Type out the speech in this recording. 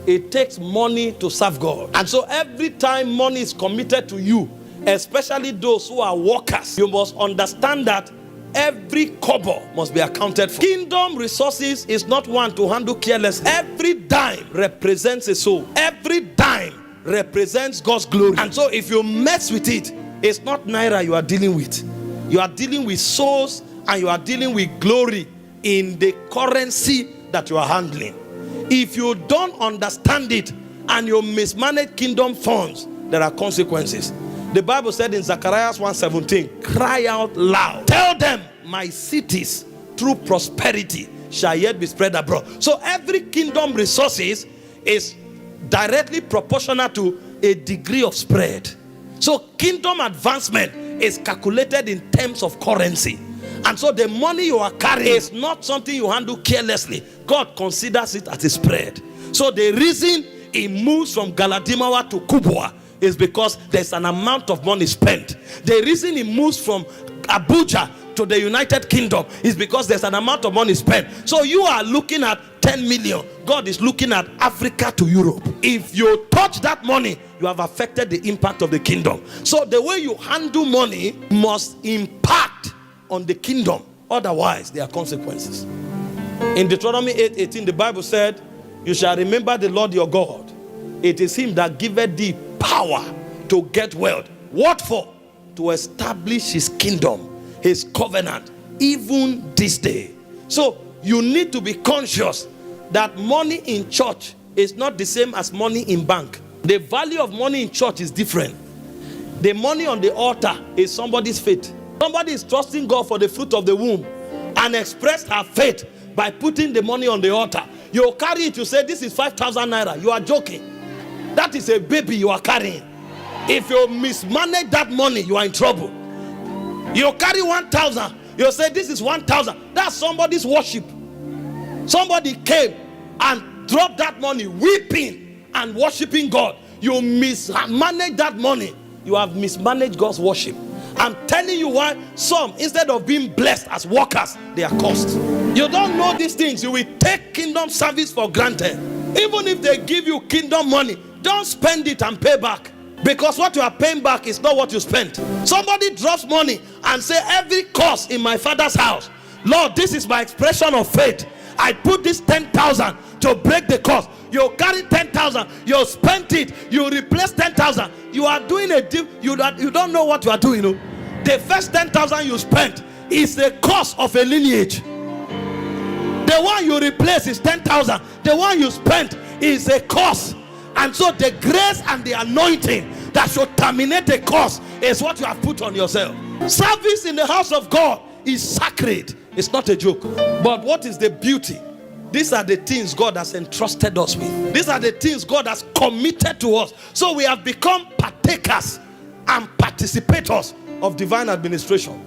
it takes money to serve God. And so every time money is committed to you, especially those who are workers, you must understand that every kobo must be accounted for. Kingdom resources is not one to handle careless. Every dime represents a soul. Every dime represents God's glory. And so if you mess with it, it's not naira you are dealing with. You are dealing with souls, and you are dealing with glory in the currency that you are handling. If you don't understand it and you mismanage kingdom funds, there are consequences. The Bible said in Zechariah 1:17, cry out loud. Tell them, my cities through prosperity shall yet be spread abroad. So every kingdom resources is directly proportional to a degree of spread. So kingdom advancement is calculated in terms of currency. And so the money you are carrying is not something you handle carelessly. God considers it as a spread. So the reason it moves from Galadimawa to Kubwa is because there's an amount of money spent. The reason it moves from Abuja to the United Kingdom is because there's an amount of money spent. So you are looking at 10 million. God is looking at Africa to Europe. If you touch that money, you have affected the impact of the kingdom. So the way you handle money must impact on the kingdom. Otherwise, there are consequences. In Deuteronomy 8:18, the Bible said, you shall remember the Lord your God. It is him that giveth thee power to get wealth. What for? To establish his kingdom, his covenant, even this day. So you need to be conscious that money in church is not the same as money in bank. The value of money in church is different. The money on the altar is somebody's faith. Somebody is trusting God for the fruit of the womb and expressed her faith by putting the money on the altar. You carry it, you say, this is 5,000 naira. You are joking. That is a baby you are carrying. If you mismanage that money, you are in trouble. You carry 1,000. You say, this is 1,000. That's somebody's worship. Somebody came and dropped that money, weeping and worshiping God. You mismanage that money. You have mismanaged God's worship. I'm telling you why some, instead of being blessed as workers, they are cursed. You don't know these things. You will take kingdom service for granted. Even if they give you kingdom money, don't spend it and pay back. Because what you are paying back is not what you spent. Somebody drops money and say, every cost in my father's house, Lord, this is my expression of faith. I put this 10,000 to break the cost. You carry 10,000, you spent it, you replace 10,000. You are doing a deal, you don't know what you are doing. You know? The first 10,000 you spent is the cost of a lineage. The one you replace is 10,000. The one you spent is a cost. And so the grace and the anointing that should terminate the cost is what you have put on yourself. Service in the house of God is sacred. It's not a joke. But what is the beauty? These are the things God has entrusted us with. These are the things God has committed to us. So we have become partakers and participators of divine administration.